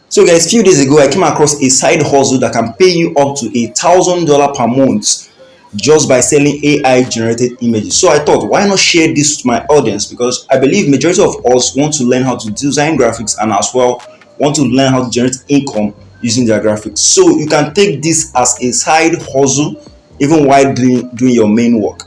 So guys, few days ago I came across a side hustle that can pay you up to $1,000 per month just by selling AI generated images. So I thought, why not share this to my audience? Because I believe majority of us want to learn how to design graphics and as well want to learn how to generate income using their graphics. So you can take this as a side hustle even while doing your main work.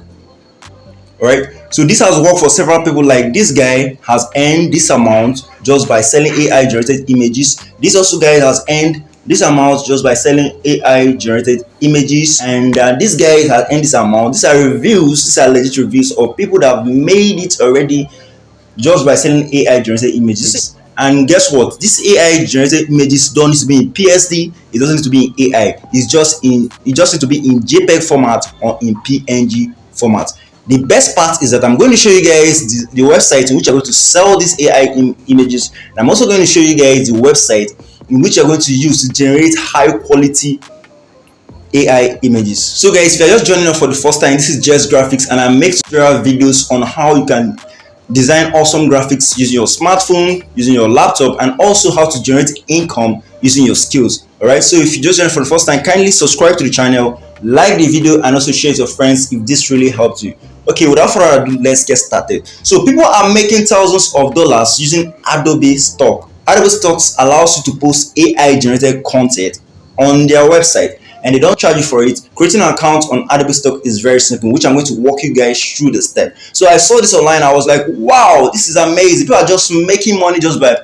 All right, so this has worked for several people. Like this guy has earned this amount just by selling AI generated images. This also guy has earned this amount just by selling AI generated images, and this guy has earned this amount. These are reviews, these are legit reviews of people that have made it already just by selling AI generated images. And guess what? This AI generated images don't need to be in PSD. It doesn't need to be in AI. It just needs to be in JPEG format or in PNG format. The best part is that I'm going to show you guys the website in which you're going to sell these AI images. And I'm also going to show you guys the website in which you're going to use to generate high quality AI images. So guys, if you're just joining us for the first time, this is Just Graphics, and I make tutorial videos on how you can design awesome graphics using your smartphone, using your laptop, and also how to generate income using your skills. All right, so if you just joined for the first time, kindly subscribe to the channel, like the video, and also share it with your friends if this really helped you. Okay, without further ado, let's get started. So people are making thousands of dollars using Adobe Stock. Adobe Stocks allows you to post AI generated content on their website, and they don't charge you for it. Creating an account on Adobe Stock is very simple, which I'm going to walk you guys through the step. So I saw this online, I was like, wow, this is amazing. People are just making money just by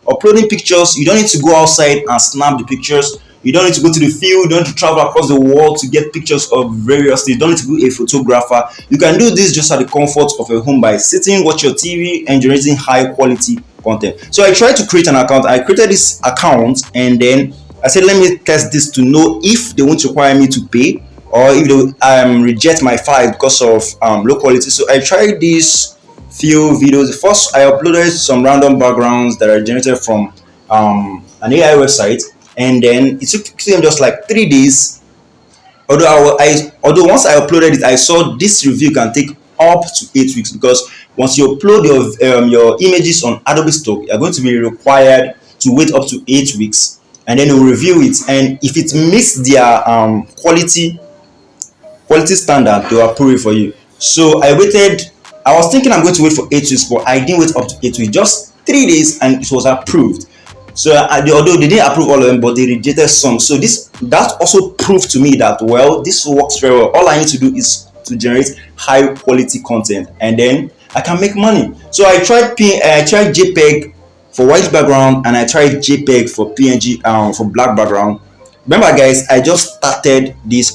uploading pictures. You don't need to go outside and snap the pictures. You don't need to go to the field. You don't need to travel across the world to get pictures of various things. You don't need to be a photographer. You can do this just at the comfort of your home by sitting, watch your TV, and generating high quality content. So I tried to create an account. I created this account, and then I said, let me test this to know if they won't require me to pay or if they reject my file because of low quality. So I tried these few videos. First, I uploaded some random backgrounds that are generated from an AI website, and then it took them just like 3 days. Although once I uploaded it, I saw this review can take up to 8 weeks, because once you upload your images on Adobe Stock, you're going to be required to wait up to 8 weeks, and then they'll review it, and if it meets their quality standard, they'll approve it for you. So I waited. I was thinking I'm going to wait for 8 weeks, but I didn't wait up to 8 weeks, just 3 days, and it was approved. So although they didn't approve all of them, but they rejected some. So that also proved to me that, well, this works very well. All I need to do is to generate high quality content, and then I can make money. So I tried JPEG for white background, and I tried JPEG for PNG for black background. Remember guys, I just started this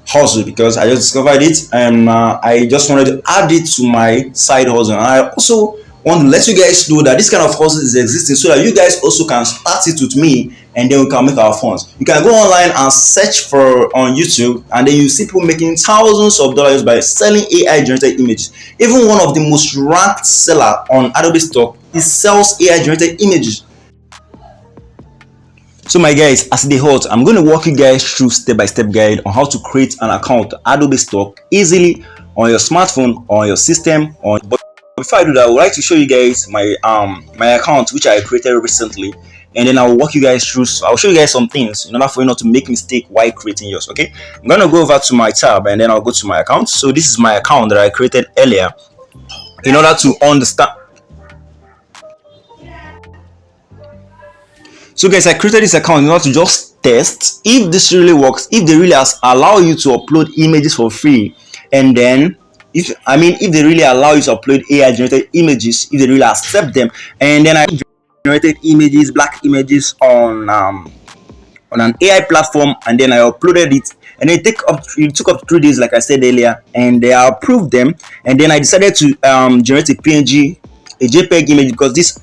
hustle because I just discovered it, and I just wanted to add it to my side hustle. And I also want to let you guys know that this kind of hustle is existing, so that you guys also can start it with me, and then we can make our funds. You can go online and search on YouTube, and then you see people making thousands of dollars by selling AI generated images. Even one of the most ranked seller on Adobe Stock, it sells AI generated images. So my guys, as the host, I'm going to walk you guys through step-by-step guide on how to create an account Adobe Stock easily on your smartphone or on your system. But before I do that, I would like to show you guys my account which I created recently, and then I'll walk you guys through. So I'll show you guys some things in order for you not to make mistake while creating yours. Okay, I'm gonna go over to my tab, and then I'll go to my account. So this is my account that I created earlier in order to understand. So guys, I created this account in order to just test if this really works, if they really allow you to upload images for free, and then if they really allow you to upload AI generated images, if they really accept them. And then I generated images, black images on an AI platform, and then I uploaded it, and it took up 3 days, like I said earlier, and they approved them. And then I decided to generate a PNG, a JPEG image, because these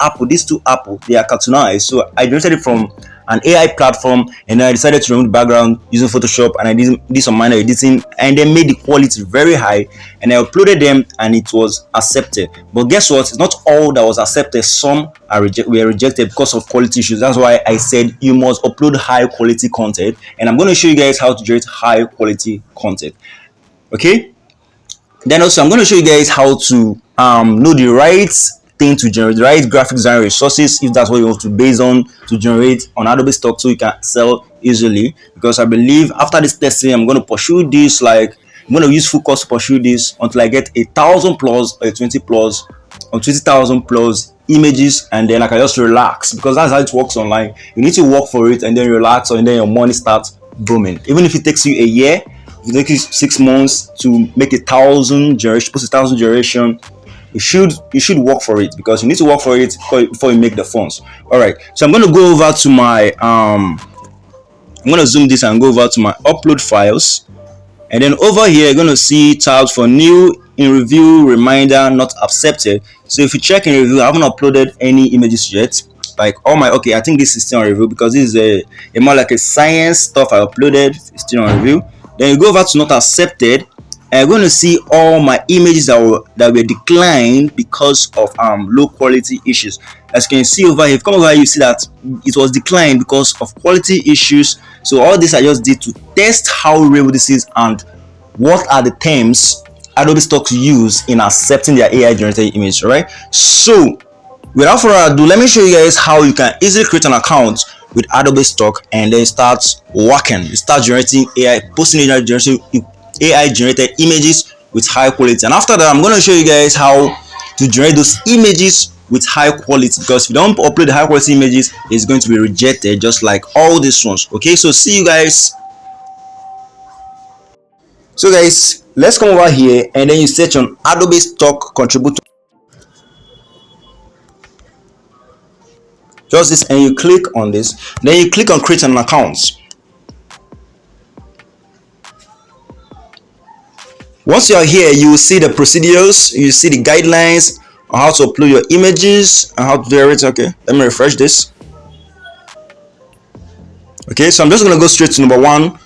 two Apple, they are cartoonized. So I generated it from an AI platform, and then I decided to remove the background using Photoshop, and I did some minor editing, and then made the quality very high, and I uploaded them, and it was accepted. But guess what? It's not all that was accepted. Some were rejected because of quality issues. That's why I said you must upload high quality content, and I'm going to show you guys how to generate high quality content. Okay, then also I'm going to show you guys how to know the right thing to generate, the right graphic design resources, if that's what you want to base on to generate on Adobe Stock, so you can sell easily. Because I believe after this testing, I'm going to pursue this, like I'm going to use full course to pursue this until I get 1,000 plus or 20 plus or 20,000 plus images, and then I can just relax, because that's how it works online. You need to work for it and then relax, and then your money starts booming. Even if it takes you a year, if it takes you 6 months to make 1,000 generation, post 1,000 generation, you should work for it, because you need to work for it before you make the funds. All right, so I'm going to go over to my I'm going to zoom this and go over to my upload files. And then over here, you're going to see tabs for new, in review, reminder, not accepted. So if you check in review, I haven't uploaded any images yet. Like, oh my, okay, I think this is still on review, because this is a more like a science stuff I uploaded. It's still on review. Then you go over to not accepted, and you're going to see all my images that were declined because of low quality issues. As you can see over here, if you come over here, you see that it was declined because of quality issues. So all this I just did to test how real this is and what are the terms Adobe Stock use in accepting their AI generated image. All right, so without further ado, let me show you guys how you can easily create an account with Adobe Stock and then start working. You start generating AI, posting AI generated images with high quality. And after that, I'm going to show you guys how to generate those images with high quality, because if you don't upload the high quality images, it's going to be rejected, just like all these ones. Okay, so see you guys. So guys, let's come over here and then you search on Adobe Stock contributor, just this, and you click on this. Then you click on create an account. Once you are here, you will see the procedures, you see the guidelines on how to upload your images and how to do it. Okay, let me refresh this. Okay, so I'm just going to go straight to number one.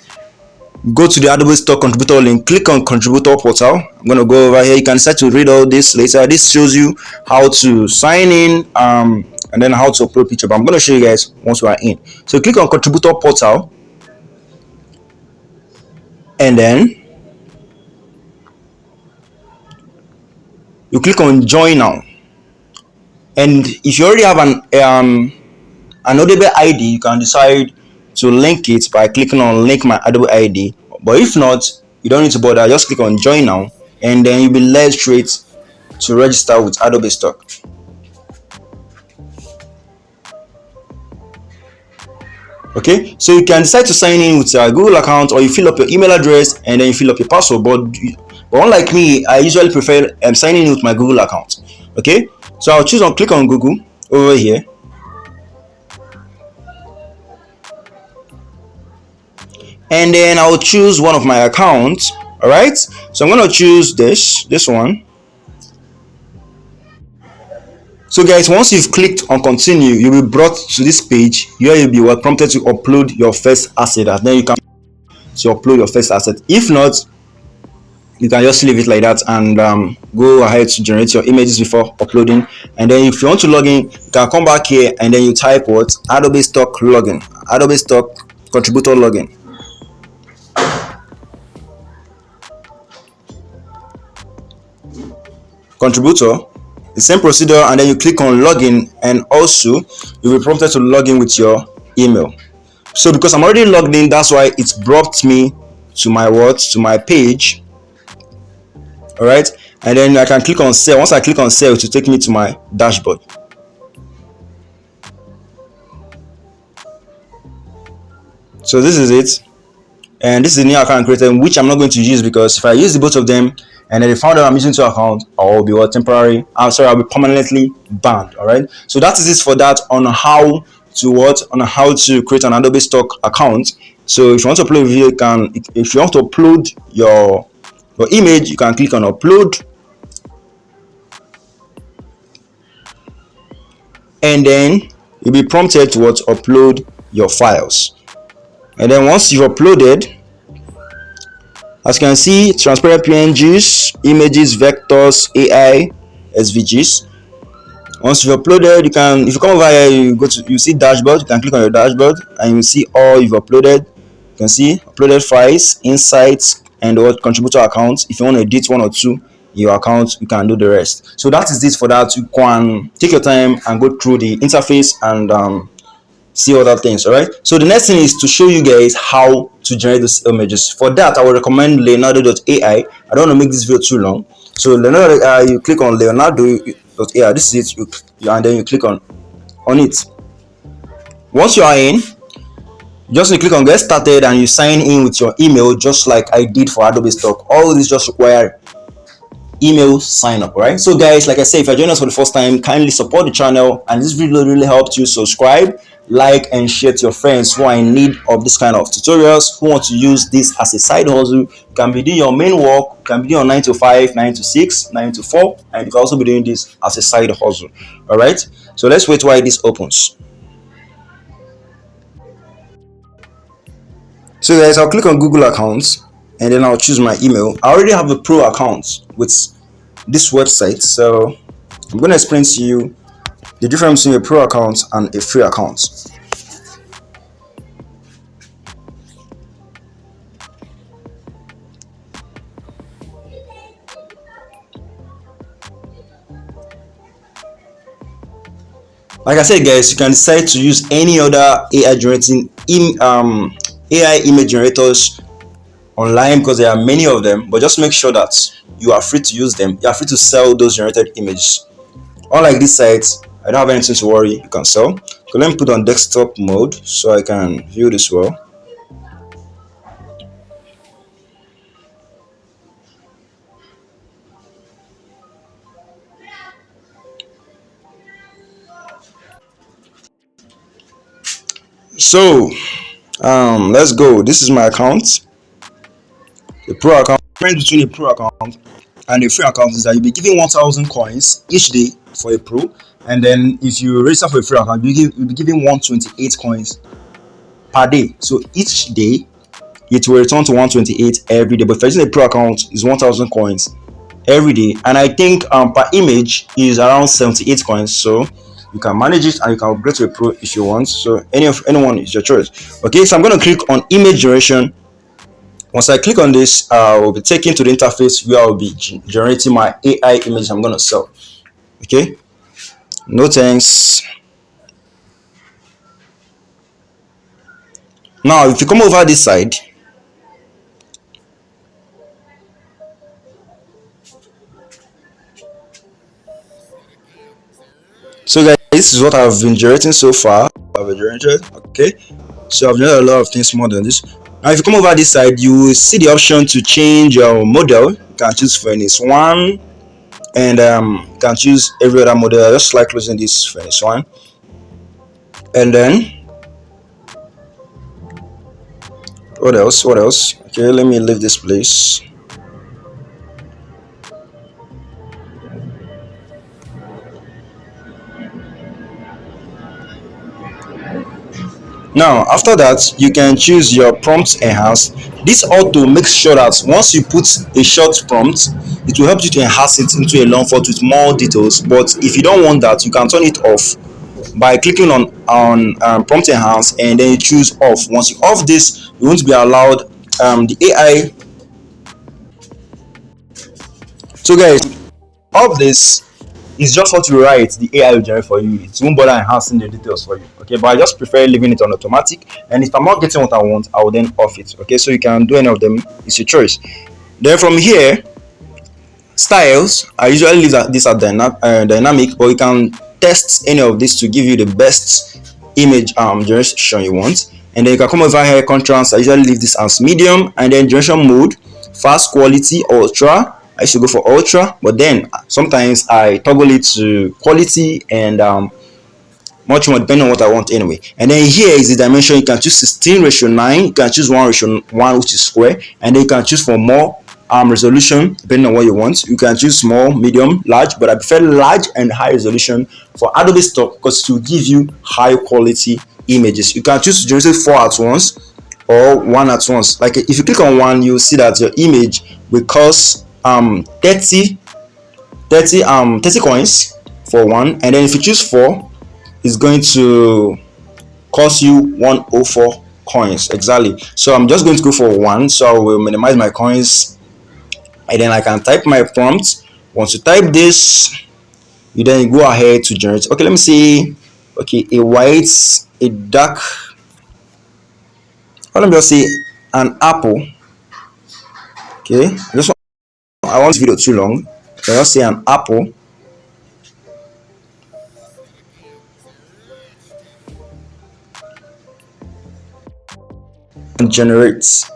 Go to the Adobe Stock contributor link, click on contributor portal. I'm going to go over here. You can start to read all this later. This shows you how to sign in and then how to upload picture, but I'm going to show you guys once we are in. So click on contributor portal, and then you click on join now. And if you already have an Adobe ID, you can decide to link it by clicking on link my Adobe ID. But if not, you don't need to bother. Just click on join now, and then you'll be led straight to register with Adobe Stock. Okay, so you can decide to sign in with your Google account, or you fill up your email address and then you fill up your password. But unlike me, I usually prefer signing in with my Google account. Okay, so I'll choose on click on Google over here, and then I'll choose one of my accounts. All right, so I'm going to choose this one. So guys, once you've clicked on continue, you'll be brought to this page. Here you'll be prompted to upload your first asset, and then you can upload your first asset. If not, you can just leave it like that and go ahead to generate your images before uploading. And then if you want to log in, you can come back here and then you type what? Adobe Stock login, Adobe Stock contributor login. Contributor, the same procedure, and then you click on login, and also you'll be prompted to log in with your email. So because I'm already logged in, that's why it's brought me to my page. All right, and then I can click on sell. Once I click on sell, to take me to my dashboard. So this is it, and this is the new account created, which I'm not going to use, because if I use the both of them and then they found out I'm using two accounts, I'll be temporary. I'll be permanently banned. All right. So that is it for that on how to create an Adobe Stock account. So if you want to upload video, you can. If you want to upload your image, you can click on upload, and then you'll be prompted to upload your files. And then once you've uploaded, as you can see, transparent PNGs, images, vectors, AI, SVGs. Once you've uploaded, you can, if you come over here, you see dashboard. You can click on your dashboard and you see all you've uploaded. You can see uploaded files, insights, and what contributor accounts. If you want to edit one or two, your account, you can do the rest. So that is it for that. You can take your time and go through the interface and see other things. All right, so the next thing is to show you guys how to generate those images. For that, I will recommend leonardo.ai. I don't want to make this video too long. So leonardo, you click on leonardo.ai. This is it. And then you click on it. Once you are in, just need to click on get started and you sign in with your email, just like I did for Adobe Stock. All this just require email sign up. Right, so guys, like I said, if you're joining us for the first time, kindly support the channel, and this video really helped you. Subscribe, like, and share to your friends who are in need of this kind of tutorials, who want to use this as a side hustle. You can be doing your main work, you can be doing your 9 to 5, 9 to 6, 9 to 4, and you can also be doing this as a side hustle. All right, so let's wait while this opens. So guys, I'll click on Google accounts and then I'll choose my email. I already have a pro account with this website, so I'm going to explain to you the difference between a pro account and a free account. Like I said, guys, you can decide to use any other AI generating AI image generators online, because there are many of them, but just make sure that you are free to use them. You are free to sell those generated images. Unlike this site, I don't have anything to worry, you can sell. So let me put on desktop mode so I can view this well. So let's go. This is my account, the pro account. The difference between a pro account and a free account is that you'll be giving 1,000 coins each day for a pro, and then if you register for a free account, you'll be giving 128 coins per day. So each day it will return to 128 every day. But if you're using a pro account, is 1,000 coins every day, and I think per image is around 78 coins. So you can manage it and you can upgrade to a pro if you want. So anyone is your choice. Okay, so I'm going to click on image generation. Once I click on this, I will be taken to the interface where I will be generating my AI image I'm going to sell. Okay, no thanks. Now if you come over this side, so guys, this is what I've been generating so far. I've generated, okay, so I've generated a lot of things more than this. Now if you come over this side, you will see the option to change your model. You can choose Phoenix 1, and you can choose every other model. I just like closing this Phoenix 1, and then what else? Okay, let me leave this place. Now after that, you can choose your prompt enhance. This auto makes sure that once you put a short prompt, it will help you to enhance it into a long form with more details. But if you don't want that, you can turn it off by clicking on prompt enhance, and then you choose off. Once you off this, you won't be allowed the AI. So guys, off this is just what you write, the AI will generate for you. It won't bother enhancing the details for you. Okay, but I just prefer leaving it on automatic, and if I'm not getting what I want, I will then off it. Okay, so you can do any of them, it's your choice. Then from here, styles, I usually leave this at dynamic, but you can test any of this to give you the best image generation you want. And then you can come over here, contrast, I usually leave this as medium, and then generation mode, fast, quality, ultra. I should go for ultra, but then sometimes I toggle it to quality and much more depending on what I want anyway. And then here is the dimension. You can choose 16:9, you can choose 1:1, which is square, and then you can choose for more resolution depending on what you want. You can choose small, medium, large, but I prefer large and high resolution for Adobe Stock because it will give you high quality images. You can choose to generate 4 at once or 1 at once. Like if you click on 1, you'll see that your image will cost 30 coins for 1, and then if you choose 4, it's going to cost you 104 coins exactly. So I'm just going to go for 1, so I will minimize my coins, and then I can type my prompt, Once you type this, you then go ahead to generate. Okay, let me see. Okay, a white, a dark, let me just say an apple. Okay, this one, I want this video too long. So I'll just say an apple and generates.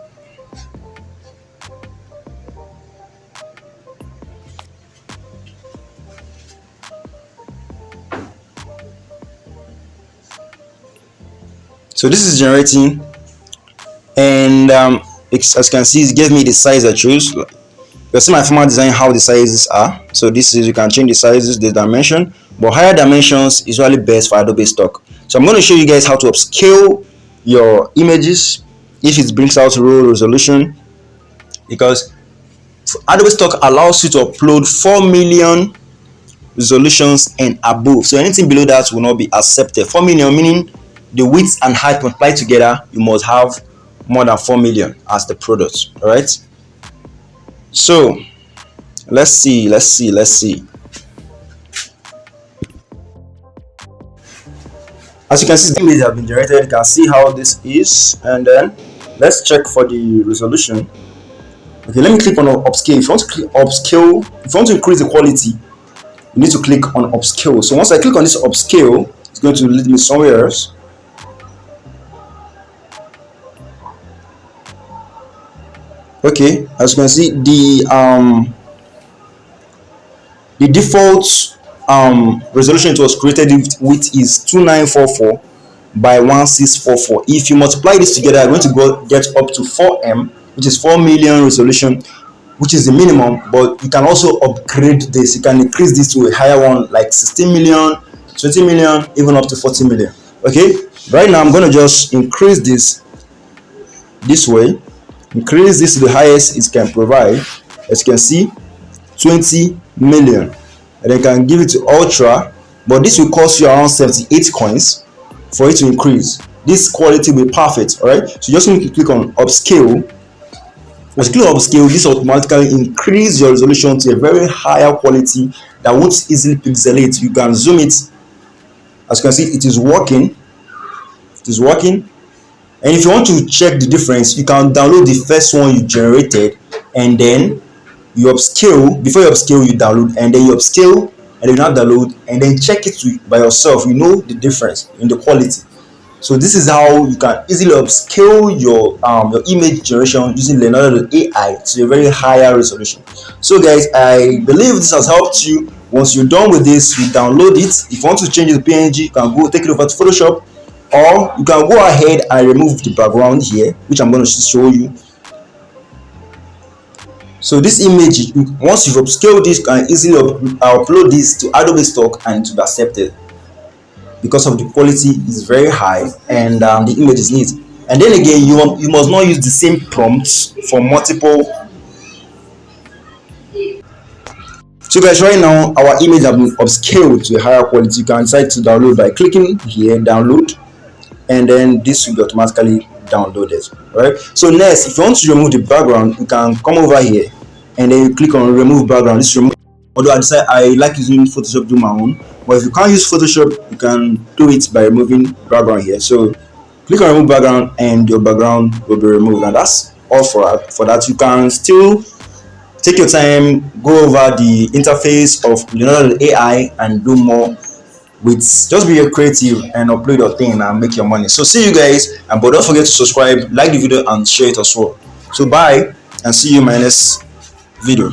So this is generating, and as you can see, it gives me the size I choose. You can see my format design how the sizes are. So this is, you can change the sizes, the dimension, but higher dimensions is usually best for Adobe Stock. So I'm going to show you guys how to upscale your images if it brings out raw resolution, because Adobe Stock allows you to upload 4 million resolutions and above. So anything below that will not be accepted. 4 million meaning the width and height multiplied together, you must have more than 4 million as the product. All right. So let's see. As you can see, the image has been generated. You can see how this is, and then let's check for the resolution. Okay, let me click on upscale. If you want to click upscale, if you want to increase the quality, you need to click on upscale. So once I click on this upscale, it's going to lead me somewhere else. Okay, as you can see, the default resolution it was created with is 2944 by 1644. If you multiply this together, you're going to get up to 4M, which is 4 million resolution, which is the minimum. But you can also upgrade this. You can increase this to a higher one, like 16 million, 20 million, even up to 40 million. Okay, right now I'm going to just increase this way. Increase this to the highest it can provide. As you can see, 20 million, and then can give it to ultra, but this will cost you around 78 coins for it to increase. This quality will be perfect. All right, so you just need to click on upscale. Once you click on upscale, this automatically increase your resolution to a very higher quality that won't easily pixelate. You can zoom it. As you can see, it is working. And if you want to check the difference, you can download the first one you generated, and then you upscale. Before you upscale, you download, and then you upscale, and then you now download, and then check it by yourself. You know the difference in the quality. So this is how you can easily upscale your image generation using Leonardo AI to a very higher resolution. So guys, I believe this has helped you. Once you're done with this, you download it. If you want to change the PNG, you can go take it over to Photoshop, or you can go ahead and remove the background here, which I'm going to show you. So this image, once you've upscaled this, you can easily upload this to Adobe Stock and to be accepted, because of the quality is very high, and the image is neat. And then again, you must not use the same prompts for multiple. So guys, right now our image has been upscaled to a higher quality. You can decide to download by clicking here, download, and then this will be automatically downloaded. All right, so next, if you want to remove the background, you can come over here and then you click on remove background. This remove, although I like using Photoshop, do my own, but if you can't use Photoshop, you can do it by removing background here. So click on remove background and your background will be removed, and that's all for that. You can still take your time, go over the interface of Leonardo AI and do more with, just be creative and upload your thing and make your money. So see you guys, and but don't forget to subscribe, like the video, and share it as well. So bye, and see you in my next video.